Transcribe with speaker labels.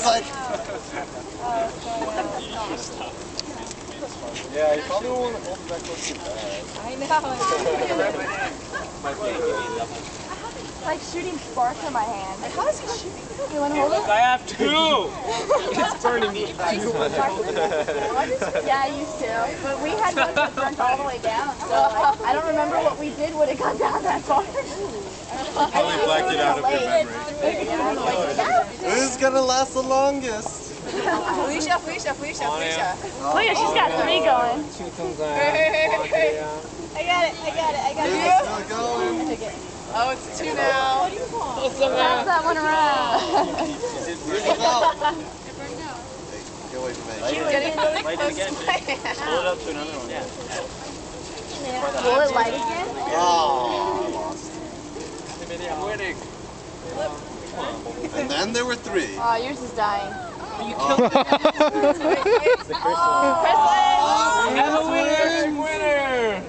Speaker 1: like...
Speaker 2: Yeah, you probably won't want to hold it that close to your bag.
Speaker 3: I know. Like shooting sparks in my hand. How is he shooting? You want to hold it?
Speaker 4: I have two! It's burning me.
Speaker 3: Yeah, I used to. But we had one that burnt all the way down. So I don't remember what we did when it got down that far.
Speaker 2: Probably blacked it out of your memory. Who's gonna last the longest?
Speaker 3: Felicia. Look, she's got 3 going. I got it.
Speaker 2: Still going.
Speaker 3: Oh, it's 2 now. Pass that one around.
Speaker 2: Get away from me.
Speaker 3: She's getting really
Speaker 4: Light it
Speaker 3: close
Speaker 4: again.
Speaker 3: to my hand.
Speaker 4: Hold it up to another one. Yeah.
Speaker 3: Will it light again?
Speaker 2: Oh, lost.
Speaker 4: I'm winning.
Speaker 2: And then there were 3.
Speaker 3: Oh, yours is dying.
Speaker 4: You killed it.
Speaker 3: Chris!
Speaker 4: We have a winner!